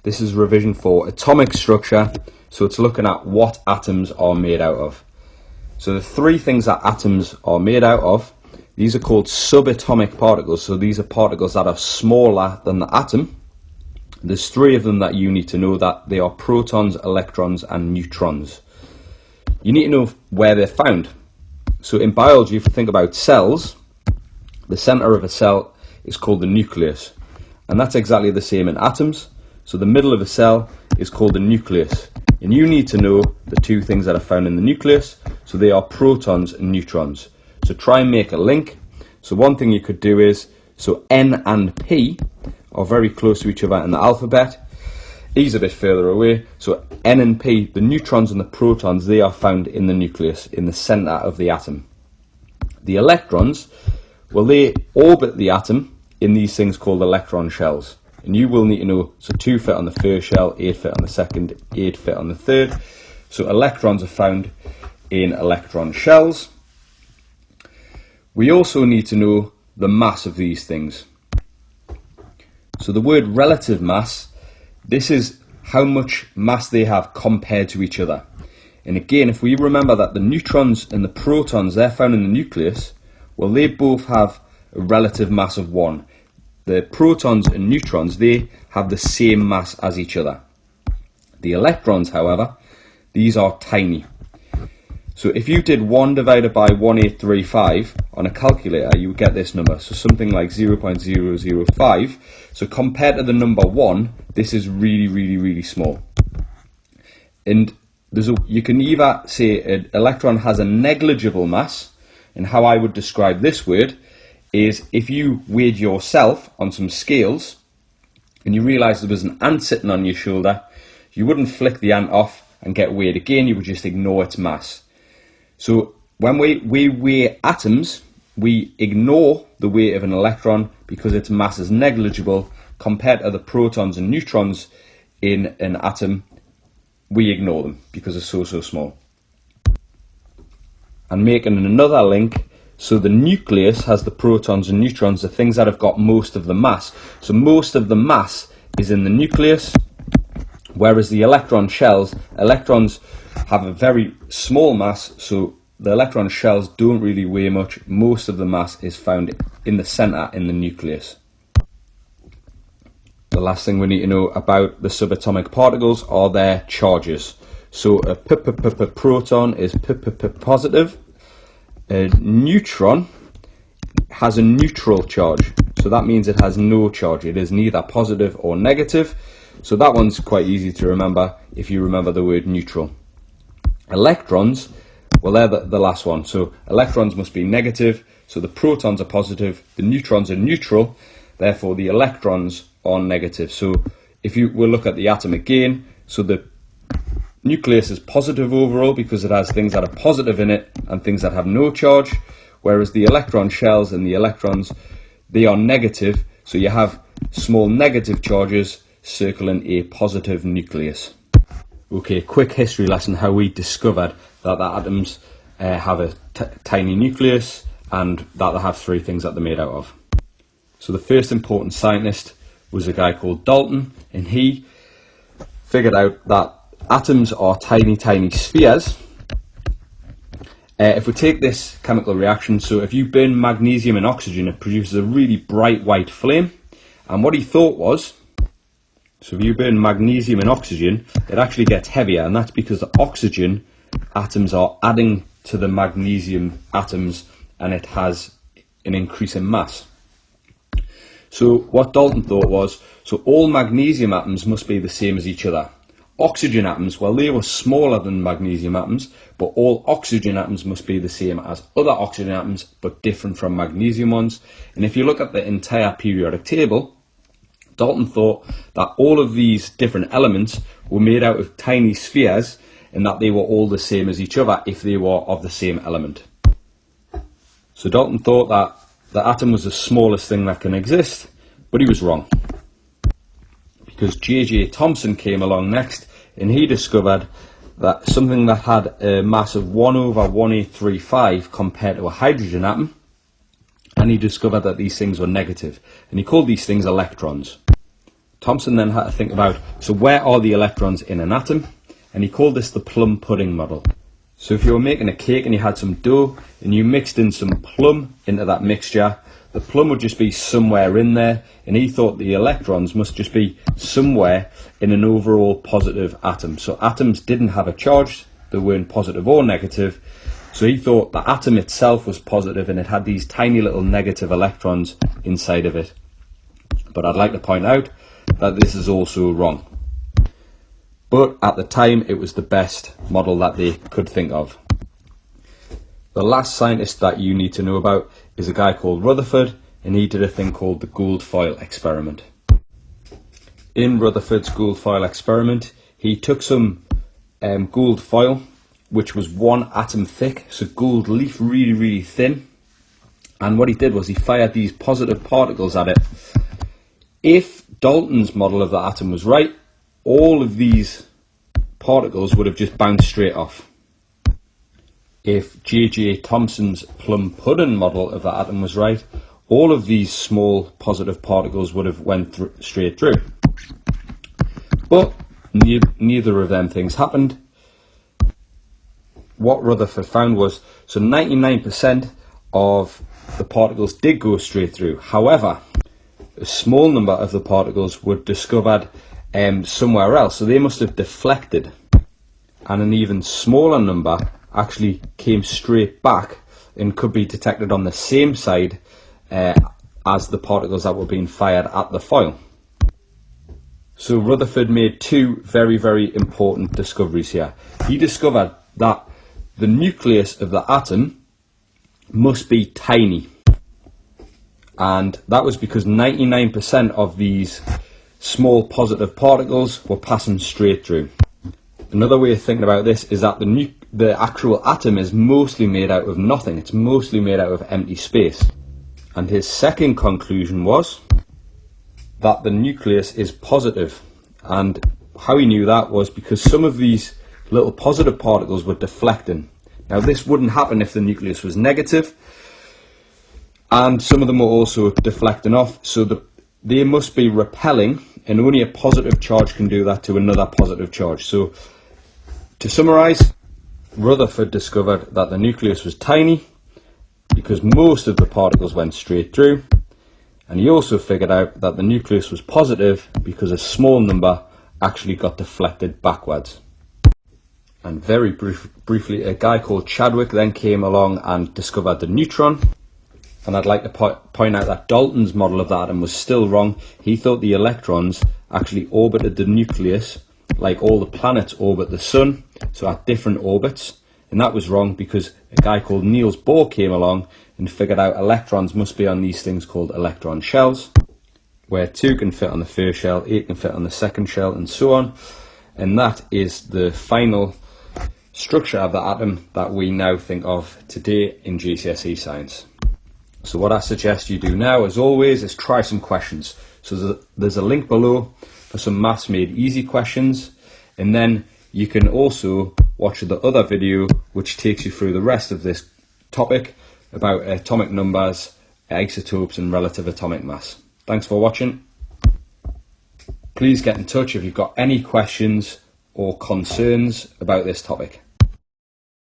This is revision for atomic structure, so it's looking at what atoms are made out of. So the three things that atoms are made out of, these are called subatomic particles. So these are particles that are smaller than the atom. There's three of them that you need to know, that they are protons, electrons and neutrons. You need to know where they're found. So in biology, if you think about cells, the center of a cell is called the nucleus, and that's exactly the same in atoms. So the middle of a cell is called the nucleus, and you need to know the two things that are found in the nucleus. So they are protons and neutrons. So try and make a link. So one thing you could do is, so N and P are very close to each other in the alphabet. E's a bit further away. So N and P, the neutrons and the protons, they are found in the nucleus, in the center of the atom. The electrons, well, they orbit the atom in these things called electron shells. And you will need to know, so 2 fit on the first shell, 8 fit on the second, 8 fit on the third. So electrons are found in electron shells. We also need to know the mass of these things. So the word relative mass, this is how much mass they have compared to each other. And again, if we remember that the neutrons and the protons, they're found in the nucleus, well, they both have a relative mass of 1. The protons and neutrons, they have the same mass as each other. The electrons, however, these are tiny. So if you did 1 divided by 1835 on a calculator, you would get this number. So something like 0.005. So compared to the number 1, this is really, really, really small. And you can either say an electron has a negligible mass, and how I would describe this word is if you weighed yourself on some scales and you realised there was an ant sitting on your shoulder, you wouldn't flick the ant off and get weighed again, you would just ignore its mass. So when we weigh atoms, we ignore the weight of an electron because its mass is negligible compared to the protons and neutrons in an atom. We ignore them because it's so small. And making another link, so the nucleus has the protons and neutrons, the things that have got most of the mass. So most of the mass is in the nucleus, whereas the electron shells, electrons have a very small mass, so the electron shells don't really weigh much. Most of the mass is found in the center, in the nucleus. The last thing we need to know about the subatomic particles are their charges. So a proton is positive. A neutron has a neutral charge, so that means it has no charge. It is neither positive or negative. So that one's quite easy to remember if you remember the word neutral. Electrons, well, they're the last one. So electrons must be negative, so the protons are positive, the neutrons are neutral, therefore the electrons are negative. So if we'll look at the atom again, so the nucleus is positive overall because it has things that are positive in it and things that have no charge, whereas the electron shells and the electrons, they are negative, so you have small negative charges circling a positive nucleus. Okay, quick history lesson, how we discovered that the atoms have a tiny nucleus and that they have three things that they're made out of. So the first important scientist was a guy called Dalton, and he figured out that atoms are tiny spheres. If we take this chemical reaction, so if you burn magnesium and oxygen, it produces a really bright white flame. And what he thought was, so if you burn magnesium and oxygen, it actually gets heavier, and that's because the oxygen atoms are adding to the magnesium atoms, and it has an increase in mass. So what Dalton thought was, so all magnesium atoms must be the same as each other. Oxygen atoms, well, they were smaller than magnesium atoms, but all oxygen atoms must be the same as other oxygen atoms, but different from magnesium ones. And if you look at the entire periodic table, Dalton thought that all of these different elements were made out of tiny spheres, and that they were all the same as each other if they were of the same element. So Dalton thought that the atom was the smallest thing that can exist, but he was wrong. Because J.J. Thomson came along next, and he discovered that something that had a mass of 1/1835 compared to a hydrogen atom, and he discovered that these things were negative, and he called these things electrons. Thomson then had to think about, so where are the electrons in an atom? And he called this the plum pudding model. So if you were making a cake and you had some dough and you mixed in some plum into that mixture, the plum would just be somewhere in there, and he thought the electrons must just be somewhere in an overall positive atom. So atoms didn't have a charge, they weren't positive or negative, so he thought the atom itself was positive and it had these tiny little negative electrons inside of it. But I'd like to point out that this is also wrong. But at the time it was the best model that they could think of. The last scientist that you need to know about is a guy called Rutherford, and he did a thing called the gold foil experiment. In Rutherford's gold foil experiment, he took some gold foil, which was 1 atom thick, so gold leaf really thin, and what he did was he fired these positive particles at it. If Dalton's model of the atom was right, all of these particles would have just bounced straight off. If J.J. Thomson's plum pudding model of the atom was right, all of these small positive particles would have went straight through. But neither of them things happened. What Rutherford found was, so 99% of the particles did go straight through. However, a small number of the particles were discovered somewhere else, so they must have deflected, and an even smaller number actually came straight back and could be detected on the same side as the particles that were being fired at the foil. So Rutherford made 2 very important discoveries here. He discovered that the nucleus of the atom must be tiny, and that was because 99% of these small positive particles were passing straight through. Another way of thinking about this is that the actual atom is mostly made out of nothing. It's mostly made out of empty space. And his second conclusion was that the nucleus is positive. And how he knew that was because some of these little positive particles were deflecting. Now this wouldn't happen if the nucleus was negative, and some of them were also deflecting off, so they must be repelling, and only a positive charge can do that to another positive charge. So to summarise, Rutherford discovered that the nucleus was tiny because most of the particles went straight through, and he also figured out that the nucleus was positive because a small number actually got deflected backwards. And very briefly, a guy called Chadwick then came along and discovered the neutron. And I'd like to point out that Dalton's model of the atom was still wrong. He thought the electrons actually orbited the nucleus like all the planets orbit the sun, so at different orbits. And that was wrong because a guy called Niels Bohr came along and figured out electrons must be on these things called electron shells, where 2 can fit on the first shell, 8 can fit on the second shell, and so on. And that is the final structure of the atom that we now think of today in GCSE science. So what I suggest you do now, as always, is try some questions. So there's a link below for some Maths Made Easy questions, and then you can also watch the other video which takes you through the rest of this topic about atomic numbers, isotopes and relative atomic mass. Thanks for watching. Please get in touch if you've got any questions or concerns about this topic.